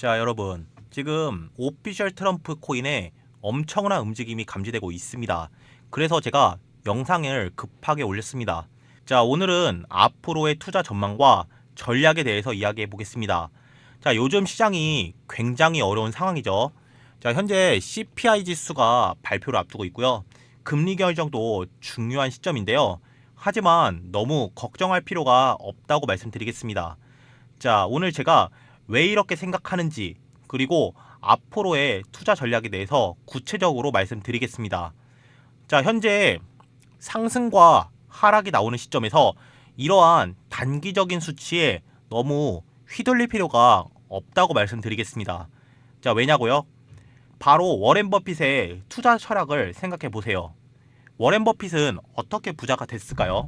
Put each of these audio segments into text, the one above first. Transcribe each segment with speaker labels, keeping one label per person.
Speaker 1: 자, 여러분, 지금 오피셜 트럼프 코인에 엄청난 움직임이 감지되고 있습니다. 그래서 제가 영상을 급하게 올렸습니다. 자, 오늘은 앞으로의 투자 전망과 전략에 대해서 이야기해 보겠습니다. 자, 요즘 시장이 굉장히 어려운 상황이죠. 자, 현재 CPI 지수가 발표를 앞두고 있고요. 금리 결정도 중요한 시점인데요. 하지만 너무 걱정할 필요가 없다고 말씀드리겠습니다. 자, 오늘 제가 왜 이렇게 생각하는지, 그리고 앞으로의 투자 전략에 대해서 구체적으로 말씀드리겠습니다. 자, 현재 상승과 하락이 나오는 시점에서 이러한 단기적인 수치에 너무 휘둘릴 필요가 없다고 말씀드리겠습니다. 자, 왜냐고요? 바로 워렌 버핏의 투자 철학을 생각해 보세요. 워렌 버핏은 어떻게 부자가 됐을까요?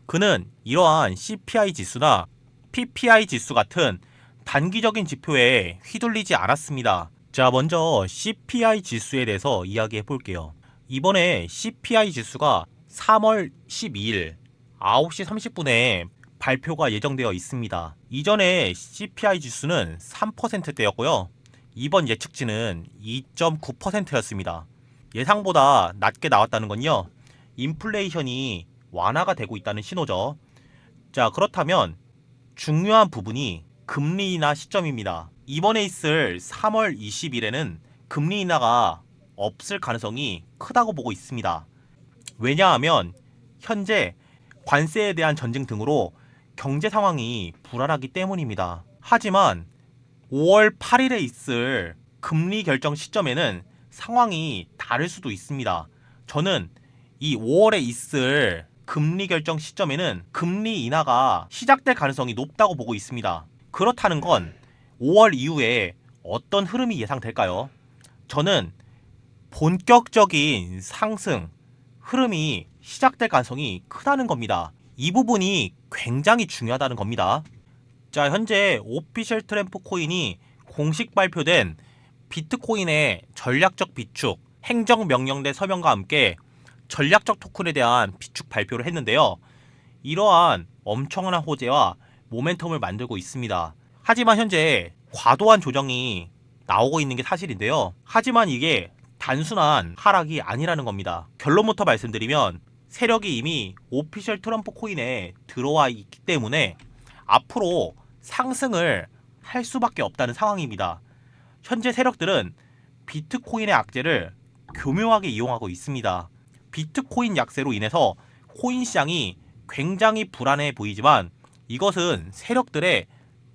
Speaker 1: 그는 이러한 CPI 지수나 PPI 지수 같은 단기적인 지표에 휘둘리지 않았습니다. 자, 먼저 CPI 지수에 대해서 이야기해 볼게요. 이번에 CPI 지수가 3월 12일 9시 30분에 발표가 예정되어 있습니다. 이전에 CPI 지수는 3%대였고요. 이번 예측치는 2.9%였습니다. 예상보다 낮게 나왔다는 건요, 인플레이션이 완화가 되고 있다는 신호죠. 자, 그렇다면 중요한 부분이 금리 인하 시점입니다. 이번에 있을 3월 20일에는 금리 인하가 없을 가능성이 크다고 보고 있습니다. 왜냐하면 현재 관세에 대한 전쟁 등으로 경제 상황이 불안하기 때문입니다. 하지만 5월 8일에 있을 금리 결정 시점에는 상황이 다를 수도 있습니다. 저는 이 5월에 있을 금리 결정 시점에는 금리 인하가 시작될 가능성이 높다고 보고 있습니다. 그렇다는 건 5월 이후에 어떤 흐름이 예상될까요? 저는 본격적인 상승 흐름이 시작될 가능성이 크다는 겁니다. 이 부분이 굉장히 중요하다는 겁니다. 자, 현재 오피셜 트럼프 코인이 공식 발표된 비트코인의 전략적 비축, 행정명령대 서명과 함께 전략적 토큰에 대한 비축 발표를 했는데요. 이러한 엄청난 호재와 모멘텀을 만들고 있습니다. 하지만 현재 과도한 조정이 나오고 있는 게 사실인데요. 하지만 이게 단순한 하락이 아니라는 겁니다. 결론부터 말씀드리면 세력이 이미 오피셜 트럼프 코인에 들어와 있기 때문에 앞으로 상승을 할 수밖에 없다는 상황입니다. 현재 세력들은 비트코인의 악재를 교묘하게 이용하고 있습니다. 비트코인 약세로 인해서 코인 시장이 굉장히 불안해 보이지만 이것은 세력들의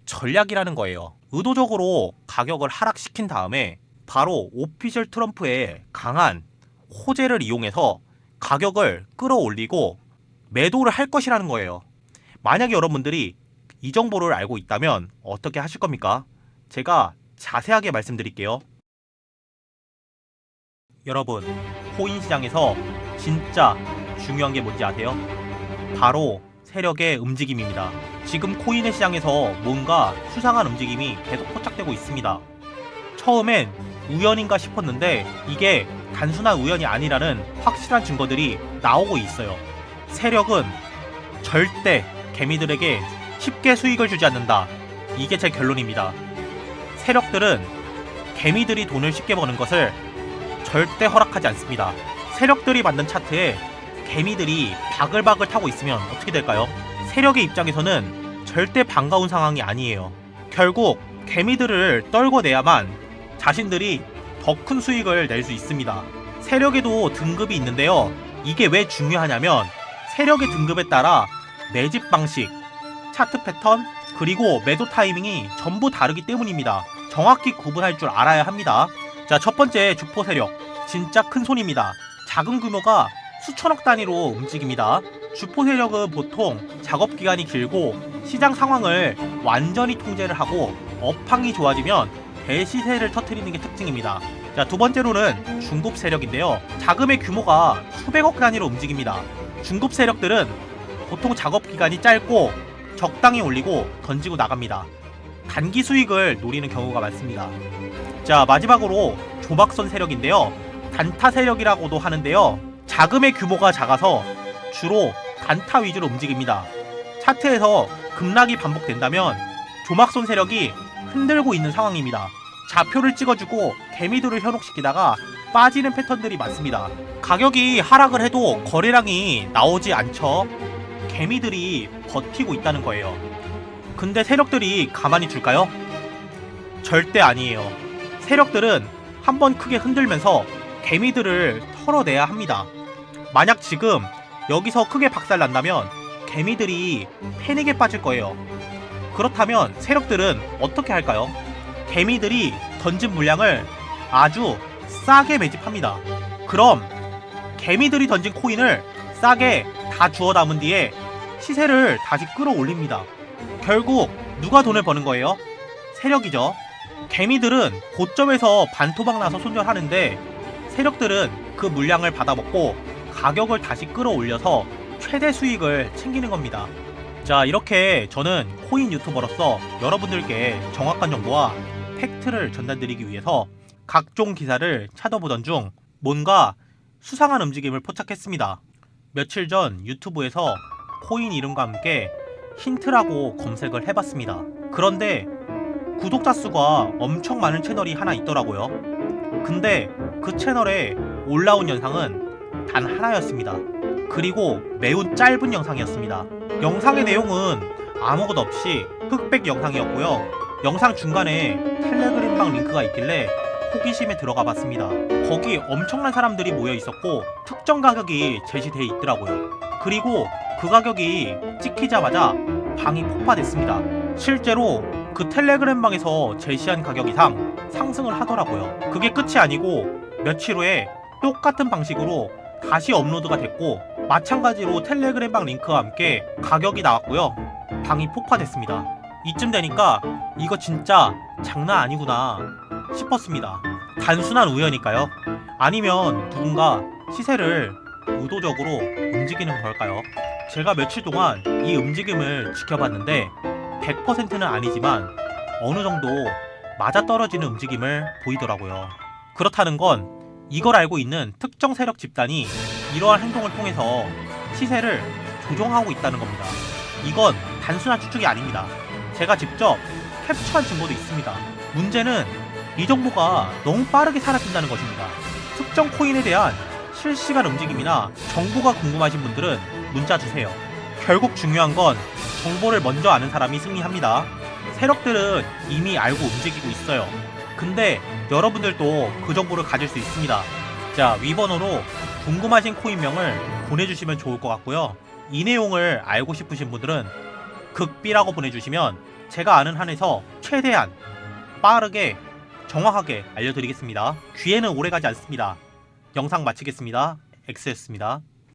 Speaker 1: 전략이라는 거예요. 의도적으로 가격을 하락시킨 다음에 바로 오피셜 트럼프의 강한 호재를 이용해서 가격을 끌어올리고 매도를 할 것이라는 거예요. 만약에 여러분들이 이 정보를 알고 있다면 어떻게 하실 겁니까? 제가 자세하게 말씀드릴게요. 여러분, 코인 시장에서 진짜 중요한 게 뭔지 아세요? 바로 세력의 움직임입니다. 지금 코인의 시장에서 뭔가 수상한 움직임이 계속 포착되고 있습니다. 처음엔 우연인가 싶었는데 이게 단순한 우연이 아니라는 확실한 증거들이 나오고 있어요. 세력은 절대 개미들에게 쉽게 수익을 주지 않는다. 이게 제 결론입니다. 세력들은 개미들이 돈을 쉽게 버는 것을 절대 허락하지 않습니다. 세력들이 만든 차트에 개미들이 바글바글 타고 있으면 어떻게 될까요? 세력의 입장에서는 절대 반가운 상황이 아니에요. 결국 개미들을 떨궈내야만 자신들이 더 큰 수익을 낼 수 있습니다. 세력에도 등급이 있는데요. 이게 왜 중요하냐면 세력의 등급에 따라 매집 방식, 차트 패턴, 그리고 매도 타이밍이 전부 다르기 때문입니다. 정확히 구분할 줄 알아야 합니다. 자, 첫 번째 주포 세력, 진짜 큰 손입니다. 작은 규모가 수천억 단위로 움직입니다. 주포 세력은 보통 작업 기간이 길고 시장 상황을 완전히 통제를 하고 업황이 좋아지면 대시세를 터뜨리는 게 특징입니다. 자, 두 번째로는 중급 세력인데요. 자금의 규모가 수백억 단위로 움직입니다. 중급 세력들은 보통 작업 기간이 짧고 적당히 올리고 던지고 나갑니다. 단기 수익을 노리는 경우가 많습니다. 자, 마지막으로 조막선 세력인데요. 단타 세력이라고도 하는데요. 자금의 규모가 작아서 주로 단타 위주로 움직입니다. 차트에서 급락이 반복된다면 조막선 세력이 흔들고 있는 상황입니다. 좌표를 찍어주고 개미들을 현혹시키다가 빠지는 패턴들이 많습니다. 가격이 하락을 해도 거래량이 나오지 않죠. 개미들이 버티고 있다는 거예요. 근데 세력들이 가만히 둘까요? 절대 아니에요. 세력들은 한번 크게 흔들면서 개미들을 털어내야 합니다. 만약 지금 여기서 크게 박살난다면 개미들이 패닉에 빠질 거예요. 그렇다면 세력들은 어떻게 할까요? 개미들이 던진 물량을 아주 싸게 매집합니다. 그럼 개미들이 던진 코인을 싸게 다 주워 담은 뒤에 시세를 다시 끌어올립니다. 결국 누가 돈을 버는 거예요? 세력이죠. 개미들은 고점에서 반토막 나서 손절하는데 세력들은 그 물량을 받아먹고 가격을 다시 끌어올려서 최대 수익을 챙기는 겁니다. 자, 이렇게 저는 코인 유튜버로서 여러분들께 정확한 정보와 팩트를 전달드리기 위해서 각종 기사를 찾아보던 중 뭔가 수상한 움직임을 포착했습니다. 며칠 전 유튜브에서 코인 이름과 함께 힌트라고 검색을 해봤습니다. 그런데 구독자 수가 엄청 많은 채널이 하나 있더라고요. 근데 그 채널에 올라온 영상은 단 하나였습니다. 그리고 매우 짧은 영상이었습니다. 영상의 내용은 아무것도 없이 흑백 영상이었고요. 영상 중간에 텔레그램방 링크가 있길래 호기심에 들어가 봤습니다. 거기 엄청난 사람들이 모여 있었고 특정 가격이 제시되어 있더라고요. 그리고 그 가격이 찍히자마자 방이 폭파됐습니다. 실제로 그 텔레그램 방에서 제시한 가격 이상 상승을 하더라고요. 그게 끝이 아니고 며칠 후에 똑같은 방식으로 다시 업로드가 됐고 마찬가지로 텔레그램 방 링크와 함께 가격이 나왔고요. 방이 폭파됐습니다. 이쯤 되니까 이거 진짜 장난 아니구나 싶었습니다. 단순한 우연일까요? 아니면 누군가 시세를 의도적으로 움직이는 걸까요? 제가 며칠 동안 이 움직임을 지켜봤는데 100%는 아니지만 어느 정도 맞아떨어지는 움직임을 보이더라고요. 그렇다는 건 이걸 알고 있는 특정 세력 집단이 이러한 행동을 통해서 시세를 조종하고 있다는 겁니다. 이건 단순한 추측이 아닙니다. 제가 직접 캡처한 증거도 있습니다. 문제는 이 정보가 너무 빠르게 사라진다는 것입니다. 특정 코인에 대한 실시간 움직임이나 정보가 궁금하신 분들은 문자 주세요. 결국 중요한 건 정보를 먼저 아는 사람이 승리합니다. 세력들은 이미 알고 움직이고 있어요. 근데 여러분들도 그 정보를 가질 수 있습니다. 자, 위번호로 궁금하신 코인명을 보내주시면 좋을 것 같고요. 이 내용을 알고 싶으신 분들은 극비라고 보내주시면 제가 아는 한에서 최대한 빠르게 정확하게 알려드리겠습니다. 귀에는 오래가지 않습니다. 영상 마치겠습니다. X였습니다.